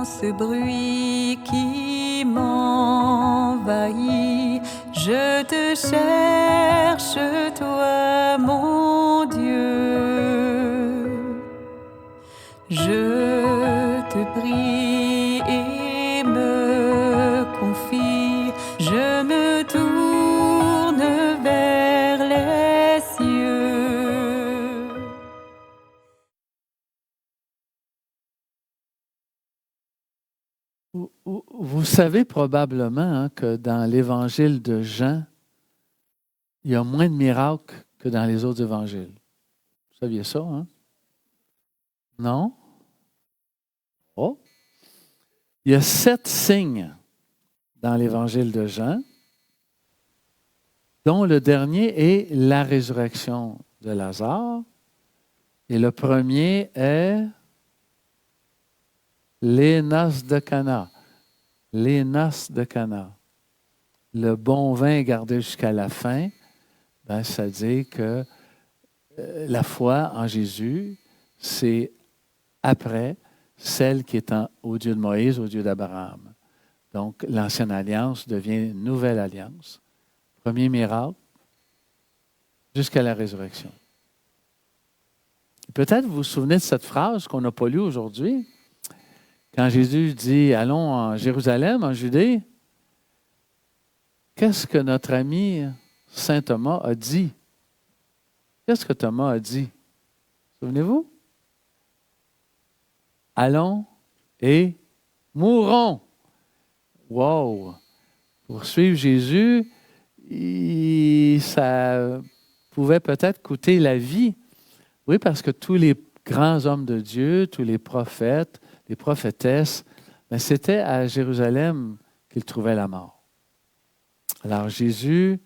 ce bruit qui m'envahit. Je te cherche, toi, mon Dieu. Je te prie et me confie. Je me tourne vers les cieux. Vous savez probablement que dans l'évangile de Jean, il y a moins de miracles que dans les autres évangiles. Vous saviez ça, hein? Non? Oh! Il y a 7 signes dans l'évangile de Jean, dont le dernier est la résurrection de Lazare. Et le premier est les noces de Cana. Les noces de Cana. Le bon vin gardé jusqu'à la fin, ça dit que la foi en Jésus, c'est après celle qui est au Dieu de Moïse, au Dieu d'Abraham. Donc, l'ancienne alliance devient une nouvelle alliance. Premier miracle, jusqu'à la résurrection. Peut-être vous vous souvenez de cette phrase qu'on n'a pas lue aujourd'hui. Quand Jésus dit « Allons en Jérusalem, en Judée », qu'est-ce que notre ami Saint Thomas a dit? Qu'est-ce que Thomas a dit? Souvenez-vous? Allons et mourons. Wow! Pour suivre Jésus, ça pouvait peut-être coûter la vie. Oui, parce que tous les grands hommes de Dieu, tous les prophètes, les prophétesses, c'était à Jérusalem qu'ils trouvaient la mort. Alors Jésus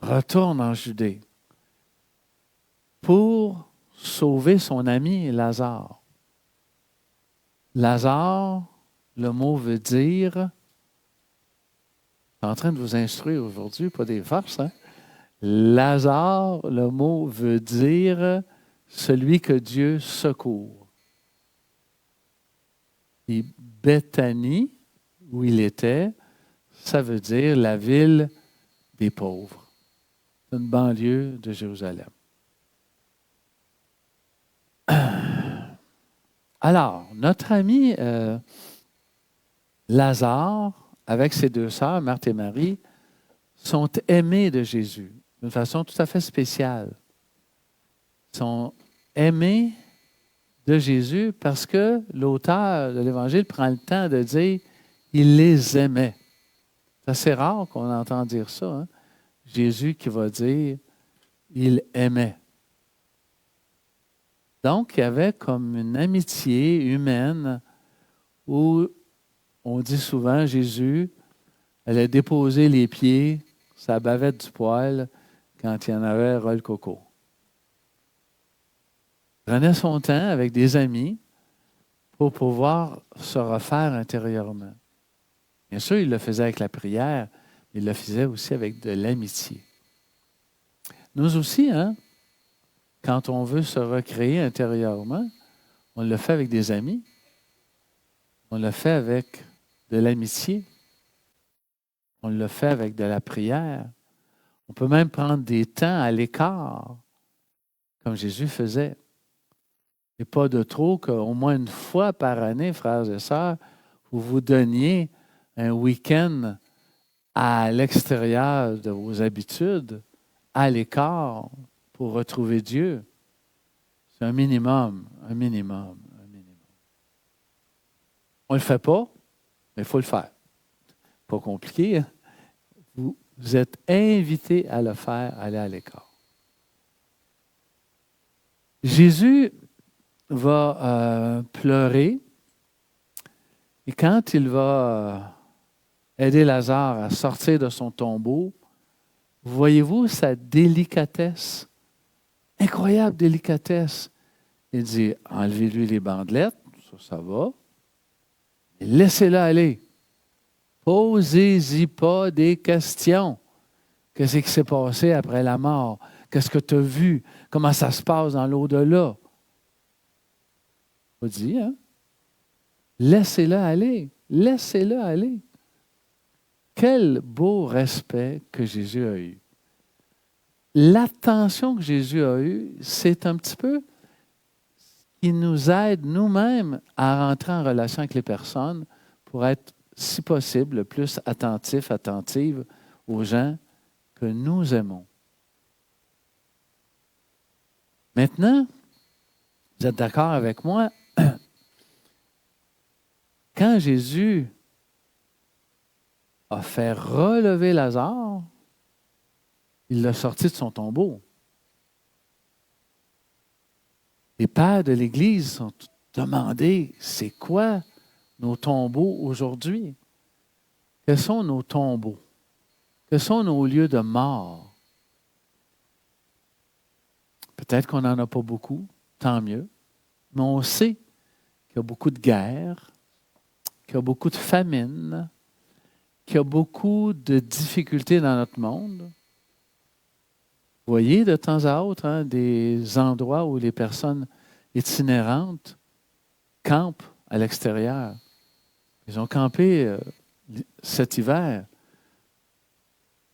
retourne en Judée pour sauver son ami Lazare. Lazare, le mot veut dire, je suis en train de vous instruire aujourd'hui, pas des farces, hein? Lazare, le mot veut dire celui que Dieu secourt. Et Béthanie, où il était, ça veut dire la ville des pauvres. C'est une banlieue de Jérusalem. Alors, notre ami Lazare, avec ses 2 sœurs, Marthe et Marie, sont aimés de Jésus d'une façon tout à fait spéciale. Ils sont aimés de Jésus parce que l'auteur de l'Évangile prend le temps de dire il les aimait. C'est assez rare qu'on entende dire ça. Hein? Jésus qui va dire il aimait. Donc, il y avait comme une amitié humaine où on dit souvent Jésus allait déposer les pieds sur la bavette du poêle quand il y en avait ras le coco. Il prenait son temps avec des amis pour pouvoir se refaire intérieurement. Bien sûr, il le faisait avec la prière, mais il le faisait aussi avec de l'amitié. Nous aussi, hein, quand on veut se recréer intérieurement, on le fait avec des amis, on le fait avec de l'amitié, on le fait avec de la prière. On peut même prendre des temps à l'écart, comme Jésus faisait. Et pas de trop qu'au moins une fois par année, frères et sœurs, vous vous donniez un week-end à l'extérieur de vos habitudes, à l'écart, pour retrouver Dieu. C'est un minimum. On ne le fait pas, mais il faut le faire. Pas compliqué. Hein? Vous êtes invités à le faire, aller à l'écart. Jésus va pleurer et quand il va aider Lazare à sortir de son tombeau, voyez-vous sa délicatesse, incroyable délicatesse. Il dit, enlevez-lui les bandelettes, ça va, et laissez-le aller. Posez-y pas des questions. Qu'est-ce qui s'est passé après la mort? Qu'est-ce que tu as vu? Comment ça se passe dans l'au-delà? Pas dit, hein? Laissez-le aller. Laissez-le aller. Quel beau respect que Jésus a eu. L'attention que Jésus a eue, c'est un petit peu qui nous aide nous-mêmes à rentrer en relation avec les personnes pour être, si possible, le plus attentif, attentive aux gens que nous aimons. Maintenant, vous êtes d'accord avec moi? Quand Jésus a fait relever Lazare, il l'a sorti de son tombeau. Les pères de l'Église sont demandés, c'est quoi nos tombeaux aujourd'hui? Quels sont nos tombeaux? Quels sont nos lieux de mort? Peut-être qu'on n'en a pas beaucoup, tant mieux, mais on sait qu'il y a beaucoup de guerres, qu'il y a beaucoup de famines, qu'il y a beaucoup de difficultés dans notre monde. Vous voyez de temps à autre des endroits où les personnes itinérantes campent à l'extérieur. Ils ont campé cet hiver.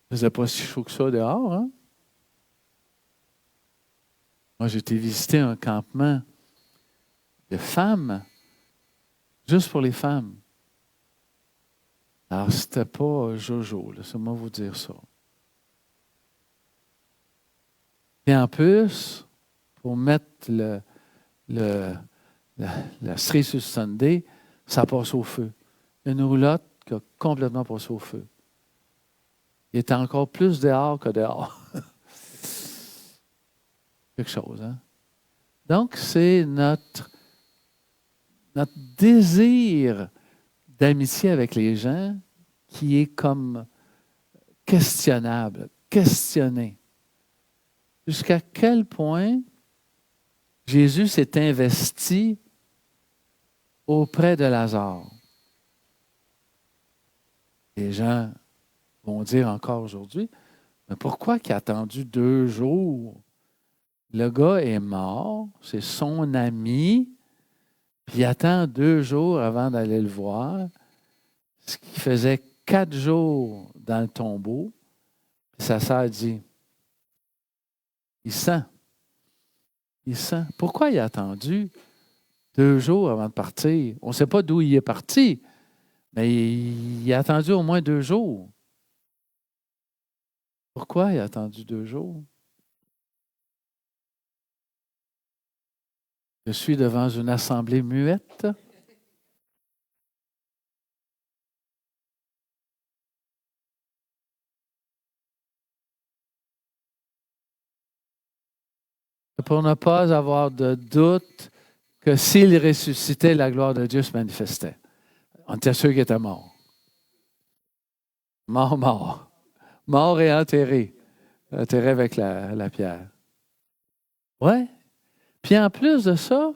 Il ne faisait pas si chaud que ça dehors. Hein? Moi, j'ai été visiter un campement de femmes, juste pour les femmes. Alors, c'était pas Jojo, laissez-moi vous dire ça. Et en plus, pour mettre la cerise sur le sundae, ça passe au feu. Une roulotte qui a complètement passé au feu. Il était encore plus dehors que dehors. Quelque chose, hein? Donc, c'est notre désir d'amitié avec les gens qui est comme questionnable, questionné. Jusqu'à quel point Jésus s'est investi auprès de Lazare. Les gens vont dire encore aujourd'hui, mais pourquoi qu'il a attendu 2 jours? Le gars est mort, c'est son ami, puis il attend 2 jours avant d'aller le voir, ce qui faisait 4 jours dans le tombeau. Puis sa sœur dit, il sent. Pourquoi il a attendu 2 jours avant de partir? On ne sait pas d'où il est parti, mais il a attendu au moins 2 jours. Pourquoi il a attendu 2 jours? Je suis devant une assemblée muette. Pour ne pas avoir de doute que s'il ressuscitait, la gloire de Dieu se manifestait. On était sûr qu'il était mort. Mort. Mort et enterré. Enterré avec la pierre. Ouais. Puis en plus de ça,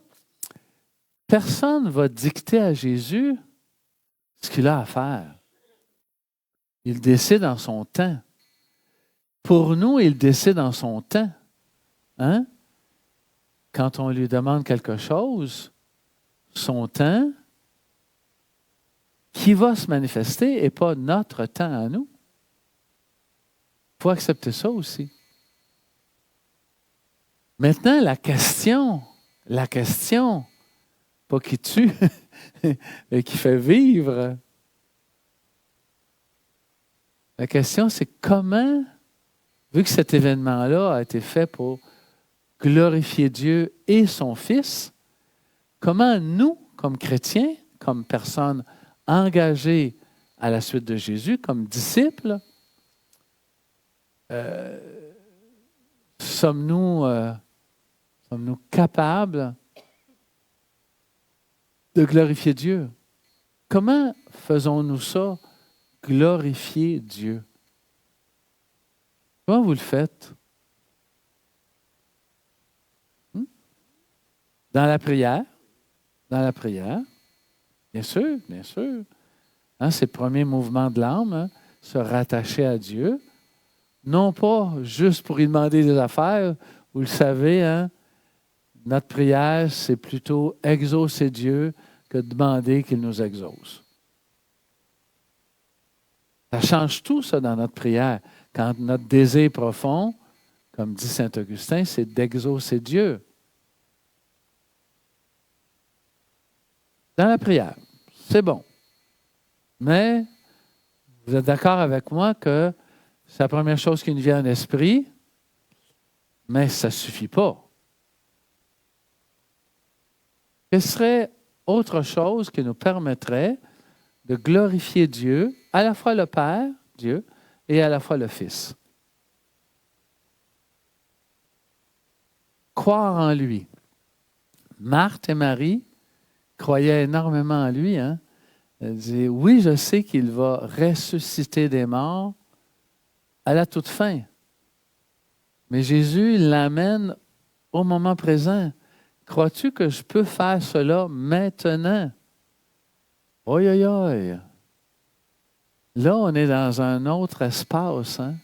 personne ne va dicter à Jésus ce qu'il a à faire. Il décide en son temps. Pour nous, il décide en son temps. Hein? Quand on lui demande quelque chose, son temps, qui va se manifester et pas notre temps à nous. Il faut accepter ça aussi. Maintenant, la question, pas qui tue, mais qui fait vivre. La question, c'est comment, vu que cet événement-là a été fait pour glorifier Dieu et son Fils, comment nous, comme chrétiens, comme personnes engagées à la suite de Jésus, comme disciples, sommes-nous capables de glorifier Dieu? Comment faisons-nous ça, glorifier Dieu? Comment vous le faites? Dans la prière, bien sûr. Hein, c'est le premier mouvement de l'âme, hein, se rattacher à Dieu. Non pas juste pour lui demander des affaires. Vous le savez, hein, notre prière, c'est plutôt exaucer Dieu que de demander qu'il nous exauce. Ça change tout, ça, dans notre prière. Quand notre désir profond, comme dit saint Augustin, c'est d'exaucer Dieu. Dans la prière, c'est bon. Mais vous êtes d'accord avec moi que c'est la première chose qui nous vient à l'esprit, mais ça ne suffit pas. Quelle serait autre chose qui nous permettrait de glorifier Dieu, à la fois le Père, Dieu, et à la fois le Fils? Croire en lui. Marthe et Marie croyaient énormément en lui. Hein? Elle dit, oui, je sais qu'il va ressusciter des morts à la toute fin. Mais Jésus l'amène au moment présent. Crois-tu que je peux faire cela maintenant? Oi, oi, oi. Là, on est dans un autre espace. Hein?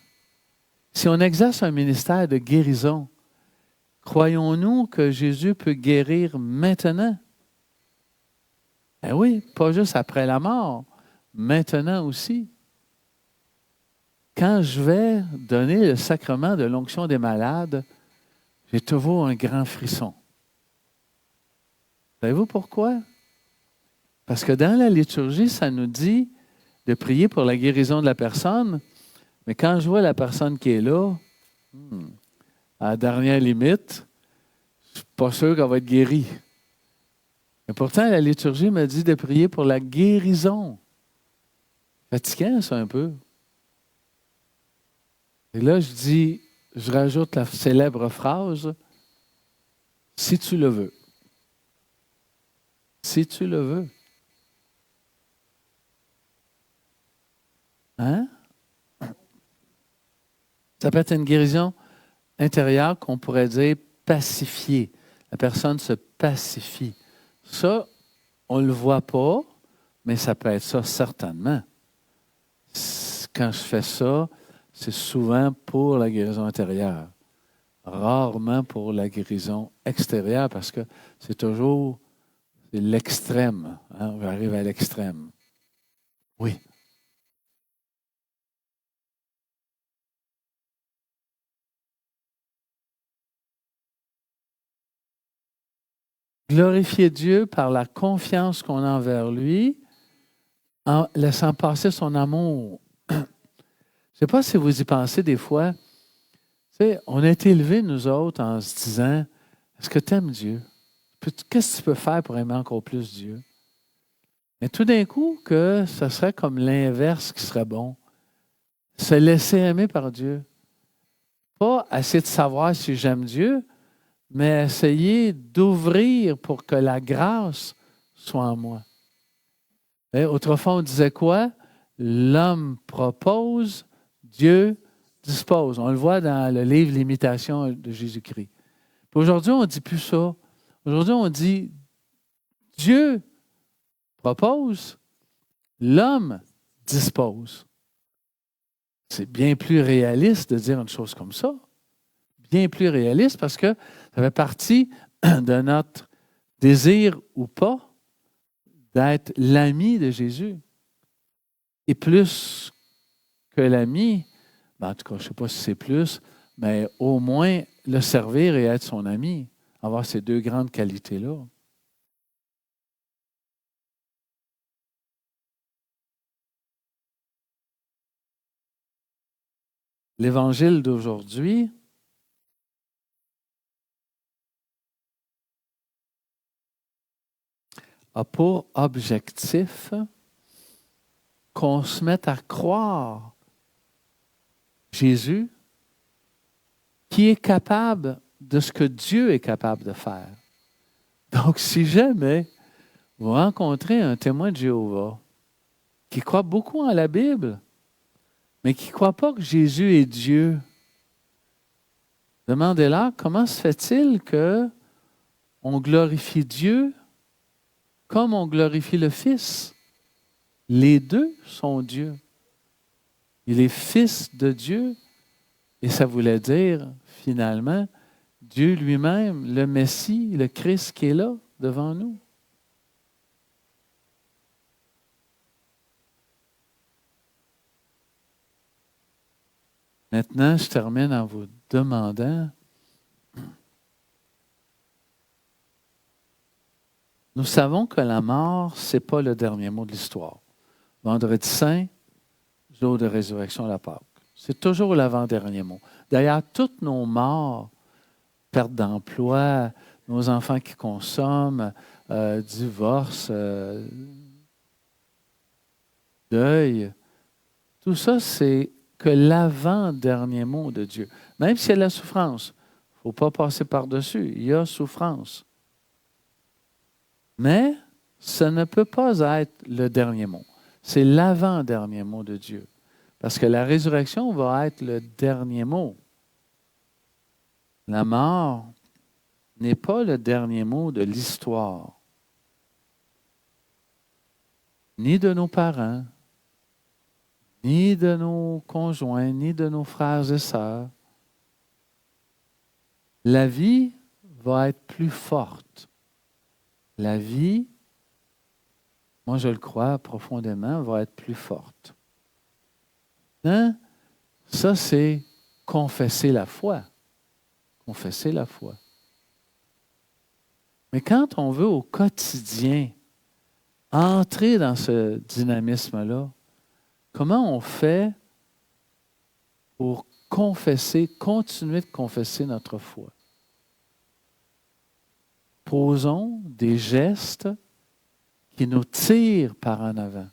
Si on exerce un ministère de guérison, croyons-nous que Jésus peut guérir maintenant? Ben oui, pas juste après la mort, maintenant aussi. Quand je vais donner le sacrement de l'onction des malades, j'ai toujours un grand frisson. Savez-vous pourquoi? Parce que dans la liturgie, ça nous dit de prier pour la guérison de la personne, mais quand je vois la personne qui est là, à la dernière limite, je ne suis pas sûr qu'elle va être guérie. Mais pourtant, la liturgie me dit de prier pour la guérison. Fatigant, ça, un peu. Et là, je rajoute la célèbre phrase, « Si tu le veux. » Si tu le veux. Hein? Ça peut être une guérison intérieure qu'on pourrait dire pacifiée. La personne se pacifie. Ça, on ne le voit pas, mais ça peut être ça certainement. Quand je fais ça, c'est souvent pour la guérison intérieure. Rarement pour la guérison extérieure, parce que c'est toujours l'extrême. Hein? On arrive à l'extrême. Oui. Glorifier Dieu par la confiance qu'on a envers lui, en laissant passer son amour. Je ne sais pas si vous y pensez des fois. Tu sais, on a été élevés, nous autres, en se disant, est-ce que tu aimes Dieu? Qu'est-ce que tu peux faire pour aimer encore plus Dieu? Mais tout d'un coup, que ce serait comme l'inverse qui serait bon. Se laisser aimer par Dieu. Pas essayer de savoir si j'aime Dieu, mais essayer d'ouvrir pour que la grâce soit en moi. Et autrefois, on disait quoi? L'homme propose, Dieu dispose. On le voit dans le livre L'imitation de Jésus-Christ. Puis aujourd'hui, on ne dit plus ça. Aujourd'hui, on dit Dieu propose, l'homme dispose. C'est bien plus réaliste de dire une chose comme ça. Bien plus réaliste parce que ça fait partie de notre désir ou pas d'être l'ami de Jésus. Et plus que l'ami, ben en tout cas, je ne sais pas si c'est plus, mais au moins le servir et être son ami, avoir ces deux grandes qualités-là. L'Évangile d'aujourd'hui a pour objectif qu'on se mette à croire Jésus qui est capable de ce que Dieu est capable de faire. Donc, si jamais vous rencontrez un témoin de Jéhovah qui croit beaucoup en la Bible, mais qui ne croit pas que Jésus est Dieu, demandez-leur comment se fait-il qu'on glorifie Dieu comme on glorifie le Fils. Les deux sont Dieu. Il est Fils de Dieu et ça voulait dire, finalement, Dieu lui-même, le Messie, le Christ qui est là devant nous. Maintenant, je termine en vous demandant, nous savons que la mort, ce n'est pas le dernier mot de l'histoire. Vendredi Saint, jour de résurrection à la Pâque. C'est toujours l'avant-dernier mot. D'ailleurs, toutes nos morts, perte d'emploi, nos enfants qui consomment, divorce, deuil, tout ça, c'est que l'avant-dernier mot de Dieu. Même s'il y a de la souffrance, il ne faut pas passer par-dessus. Il y a souffrance. Mais ça ne peut pas être le dernier mot. C'est l'avant-dernier mot de Dieu. Parce que la résurrection va être le dernier mot. La mort n'est pas le dernier mot de l'histoire, ni de nos parents, ni de nos conjoints, ni de nos frères et sœurs. La vie va être plus forte. La vie, moi je le crois profondément, va être plus forte. Hein? Ça, c'est confesser la foi. Confesser la foi. Mais quand on veut au quotidien entrer dans ce dynamisme-là, comment on fait pour confesser, continuer de confesser notre foi? Posons des gestes qui nous tirent par en avant.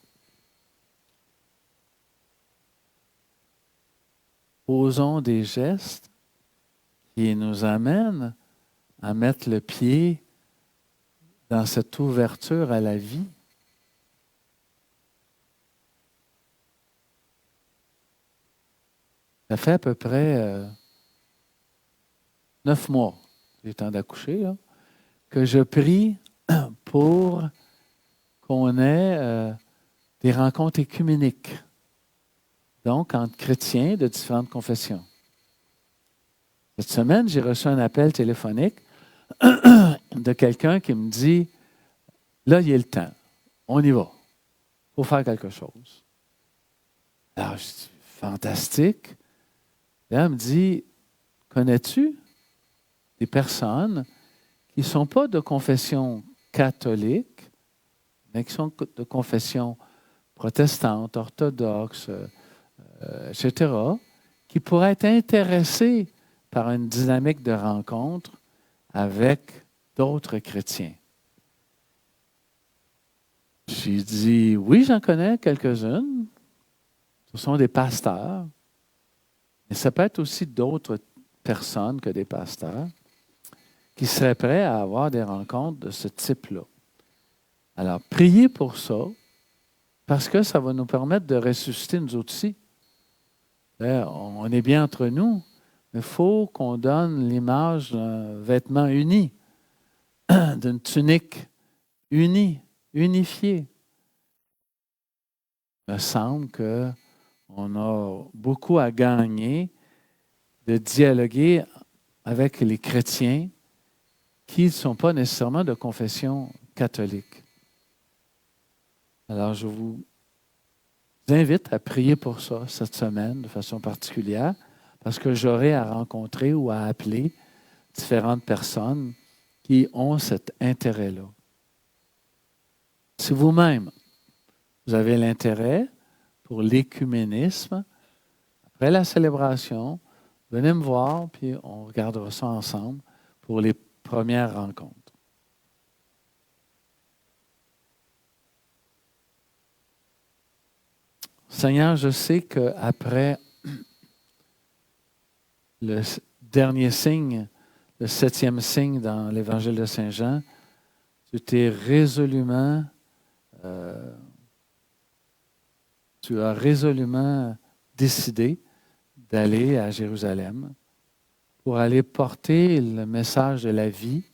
Posons des gestes qui nous amènent à mettre le pied dans cette ouverture à la vie. Ça fait à peu près 9 mois, j'ai le temps d'accoucher, là, que je prie pour qu'on ait des rencontres écuméniques, donc entre chrétiens de différentes confessions. Cette semaine, j'ai reçu un appel téléphonique de quelqu'un qui me dit, là, il y a le temps, on y va, il faut faire quelque chose. Alors, je dis, fantastique. Et elle me dit, connais-tu des personnes qui ne sont pas de confession catholique, mais qui sont de confession protestante, orthodoxe, etc., qui pourraient être intéressées par une dynamique de rencontre avec d'autres chrétiens? J'ai dit, oui, j'en connais quelques-unes. Ce sont des pasteurs. Mais ça peut être aussi d'autres personnes que des pasteurs qui seraient prêts à avoir des rencontres de ce type-là. Alors, priez pour ça, parce que ça va nous permettre de ressusciter nous aussi. On est bien entre nous, mais il faut qu'on donne l'image d'un vêtement uni, d'une tunique unie, unifiée. Il me semble qu'on a beaucoup à gagner de dialoguer avec les chrétiens qui ne sont pas nécessairement de confession catholique. Alors, je vous invite à prier pour ça cette semaine de façon particulière, parce que j'aurai à rencontrer ou à appeler différentes personnes qui ont cet intérêt-là. Si vous-même, vous avez l'intérêt pour l'écuménisme, après la célébration, venez me voir, puis on regardera ça ensemble pour les premières rencontres. Seigneur, je sais qu'après le dernier signe, le 7e signe dans l'Évangile de Saint Jean, tu t'es résolument, tu as résolument décidé d'aller à Jérusalem pour aller porter le message de la vie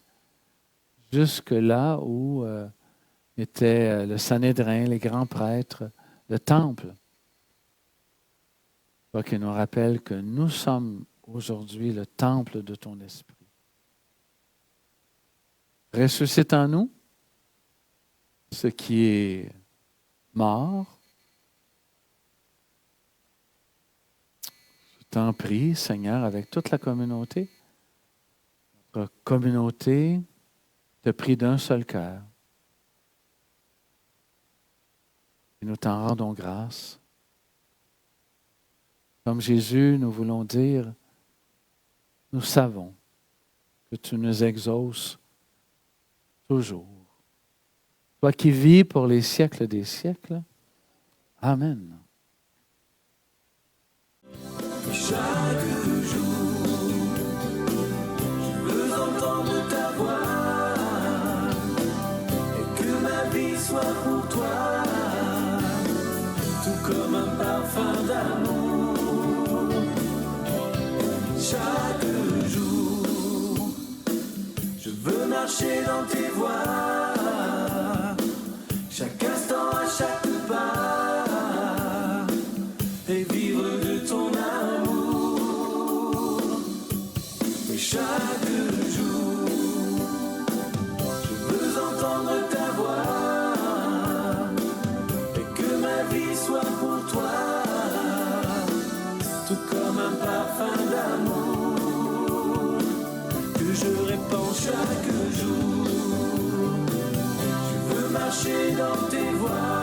jusque là où était le Sanhédrin, les grands prêtres, le temple. Toi qui nous rappelle que nous sommes aujourd'hui le temple de ton esprit. Ressuscite en nous ce qui est mort. Je t'en prie, Seigneur, avec toute la communauté. Notre communauté te prie d'un seul cœur. Et nous t'en rendons grâce. Comme Jésus, nous voulons dire, nous savons que tu nous exauces toujours. Toi qui vis pour les siècles des siècles. Amen. Chaque jour, je veux entendre ta voix et que ma vie soit pour toi, tout comme un parfum d'amour. Chaque jour, je veux marcher dans tes voies, chaque instant, à chaque pas, et vivre de ton amour. Et chaque jour, je veux entendre ta voix et que ma vie soit pour toi, tout comme un parfum d'amour que je répands chaque jour. Je veux marcher dans tes voies,